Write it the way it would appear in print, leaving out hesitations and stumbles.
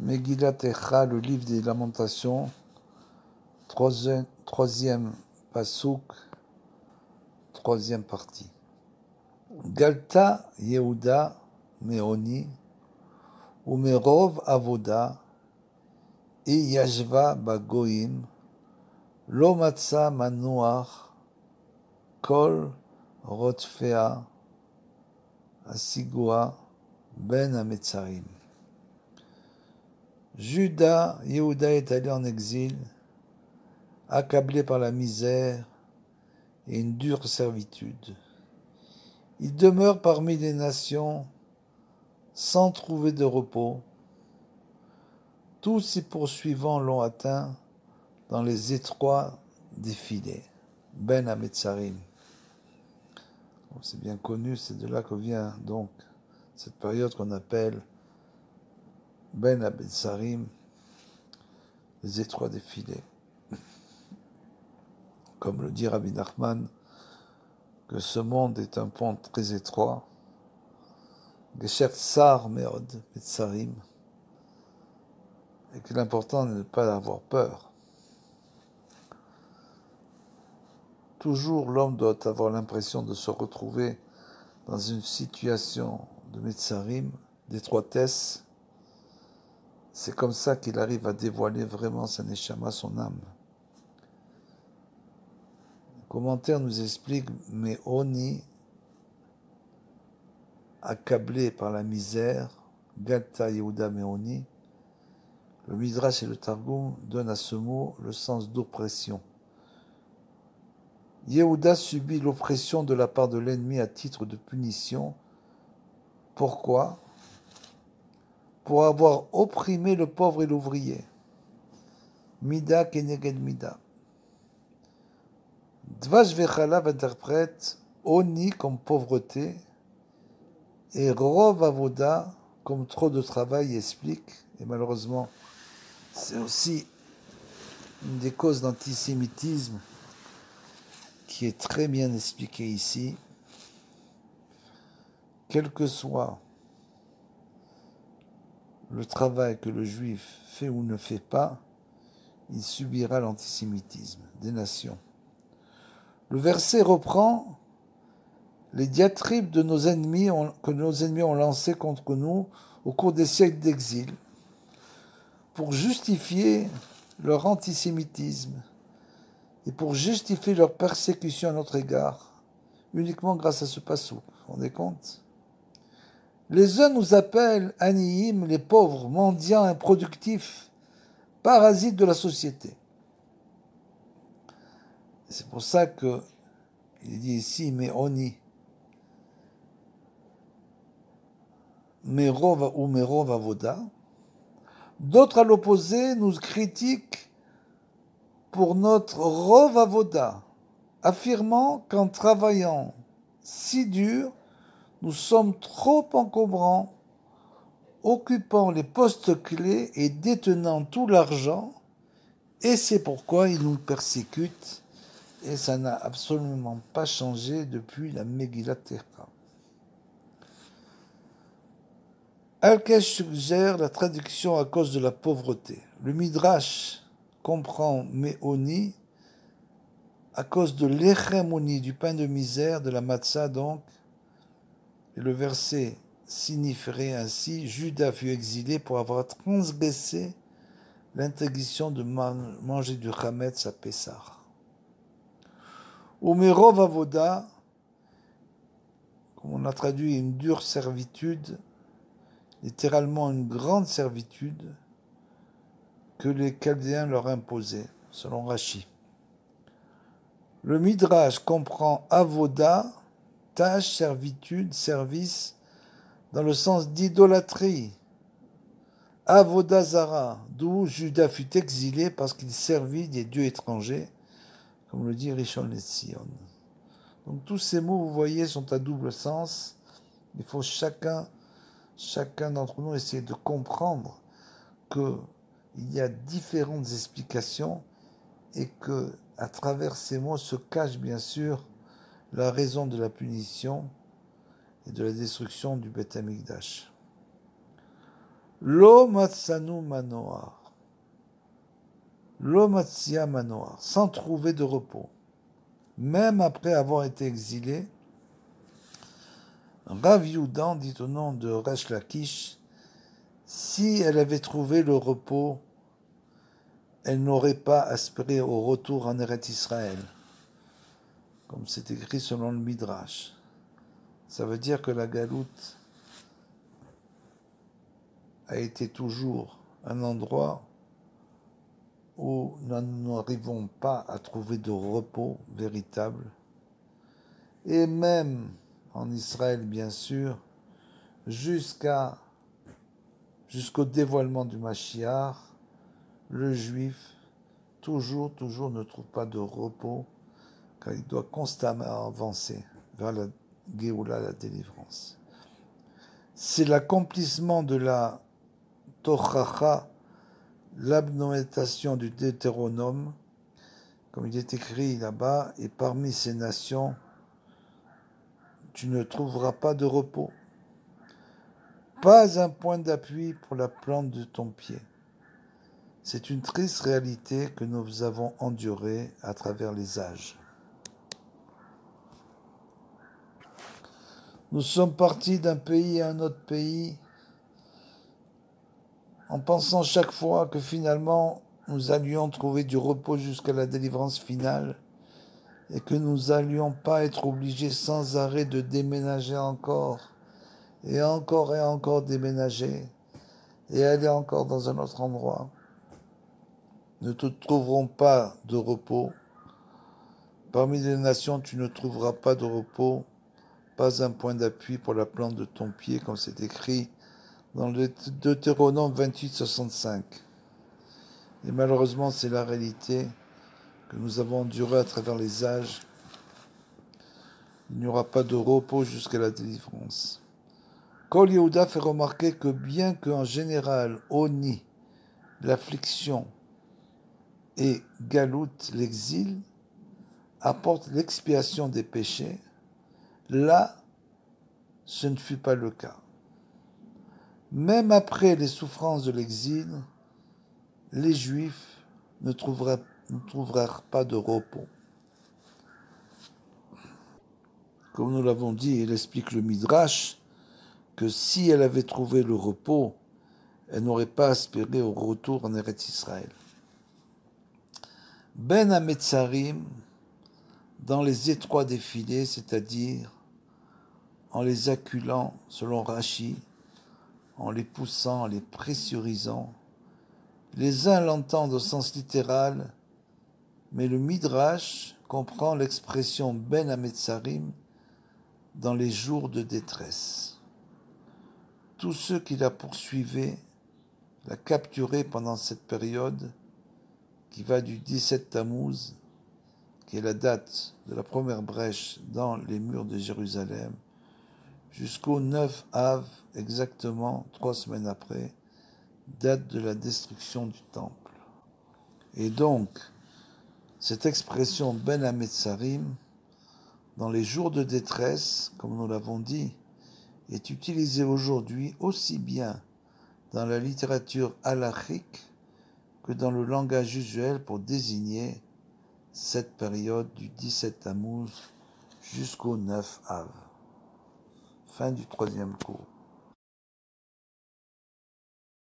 Megillat Echa, le livre des Lamentations, troisième pasouk, troisième partie. Galta Yehuda Meoni, Umerov Avoda, et Yashva Bagoim, Lo Matza Manoach, Kol Rotfea, Asigua, Ben Ametzarim. Yehuda est allé en exil, accablé par la misère et une dure servitude. Il demeure parmi les nations sans trouver de repos. Tous ses poursuivants l'ont atteint dans les étroits défilés. Ben Ametzarim. C'est bien connu, c'est de là que vient donc cette période qu'on appelle Ben Ametzarim, les étroits défilés. Comme le dit Rabbi Nachman, que ce monde est un pont très étroit, Gesher Tsar Meod Metzarim, et que l'important n'est de ne pas avoir peur. Toujours l'homme doit avoir l'impression de se retrouver dans une situation de Metzarim, d'étroitesse. C'est comme ça qu'il arrive à dévoiler vraiment sa neshama, son âme. Le commentaire nous explique, mais Oni, accablé par la misère, Galta Yehuda Meoni, le Midrash et le Targum donnent à ce mot le sens d'oppression. Yehuda subit l'oppression de la part de l'ennemi à titre de punition. Pourquoi ? Pour avoir opprimé le pauvre et l'ouvrier. Mida keneged mida. Dvash Vechalav interprète Oni comme pauvreté et Rov Avoda comme trop de travail explique, et malheureusement c'est aussi une des causes d'antisémitisme qui est très bien expliquée ici. Quel que soit le travail que le juif fait ou ne fait pas, il subira l'antisémitisme des nations. Le verset reprend les diatribes de nos ennemis que nos ennemis ont lancées contre nous au cours des siècles d'exil pour justifier leur antisémitisme et pour justifier leur persécution à notre égard, uniquement grâce à ce passage. Vous vous rendez compte ? Les uns nous appellent Aniyim, les pauvres, mendiants, improductifs, parasites de la société. C'est pour ça qu'il dit ici, mais Oni. Merov ou Merov Avoda. D'autres, à l'opposé, nous critiquent pour notre Rov Avoda, affirmant qu'en travaillant si dur, nous sommes trop encombrants, occupant les postes clés et détenant tout l'argent, et c'est pourquoi ils nous persécutent, et ça n'a absolument pas changé depuis la Megillat Echa. Al-Kesh suggère la traduction à cause de la pauvreté. Le Midrash comprend Meoni à cause de l'Echemoni, du pain de misère, de la matzah donc, et le verset signifierait ainsi, Judas fut exilé pour avoir transgressé l'interdiction de manger du Hametz à Pessah. Umerov Avoda, comme on a traduit, une dure servitude, littéralement une grande servitude que les Chaldéens leur imposaient, selon Rashi. Le Midrash comprend Avoda, tâche, servitude, service, dans le sens d'idolâtrie. Avoda Zara, d'où Judas fut exilé parce qu'il servit des dieux étrangers, comme le dit Rishon LeZion. Donc tous ces mots, vous voyez, sont à double sens. Il faut chacun d'entre nous essayer de comprendre qu'il y a différentes explications et que à travers ces mots se cache bien sûr la raison de la punition et de la destruction du Beth Amikdash. Lo matsanu manoar. Lo matsia manoar. Sans trouver de repos. Même après avoir été exilé, Rav Yehuda dit au nom de Resh Lakish, si elle avait trouvé le repos, elle n'aurait pas aspiré au retour en Eretz Israël, comme c'est écrit selon le Midrash. Ça veut dire que la galoute a été toujours un endroit où nous n'arrivons pas à trouver de repos véritable. Et même en Israël, bien sûr, jusqu'au dévoilement du Mashiach, le juif, toujours ne trouve pas de repos, car il doit constamment avancer vers la Géoula, la délivrance. C'est l'accomplissement de la Tochacha, l'abnométation du Deutéronome, comme il est écrit là-bas, et parmi ces nations, tu ne trouveras pas de repos, pas un point d'appui pour la plante de ton pied. C'est une triste réalité que nous avons endurée à travers les âges. Nous sommes partis d'un pays à un autre pays en pensant chaque fois que finalement nous allions trouver du repos jusqu'à la délivrance finale et que nous allions pas être obligés sans arrêt de déménager encore et encore déménager et aller encore dans un autre endroit. Ne te trouverons pas de repos. Parmi les nations, tu ne trouveras pas de repos, pas un point d'appui pour la plante de ton pied, comme c'est écrit dans le Deutéronome 28, 65. Et malheureusement, c'est la réalité que nous avons endurée à travers les âges. Il n'y aura pas de repos jusqu'à la délivrance. Kol Yehuda fait remarquer que bien qu'en général, Oni, l'affliction, et Galout, l'exil, apporte l'expiation des péchés, là, ce ne fut pas le cas. Même après les souffrances de l'exil, les Juifs ne trouvèrent pas de repos. Comme nous l'avons dit, il explique le Midrash, que si elle avait trouvé le repos, elle n'aurait pas aspiré au retour en Eretz Israël. Ben Hametzarim, dans les étroits défilés, c'est-à-dire en les acculant, selon Rashi, en les poussant, en les pressurisant. Les uns l'entendent au sens littéral, mais le Midrash comprend l'expression Ben Hametzarim dans les jours de détresse. Tous ceux qui la poursuivaient la capturaient pendant cette période qui va du 17 Tammuz, qui est la date de la première brèche dans les murs de Jérusalem, jusqu'au 9 Av, exactement 3 semaines après, date de la destruction du temple. Et donc, cette expression Ben Hametzarim, dans les jours de détresse, comme nous l'avons dit, est utilisée aujourd'hui aussi bien dans la littérature halachique que dans le langage usuel pour désigner cette période du 17 Tammuz jusqu'au 9 Av. Fin du 3e cours.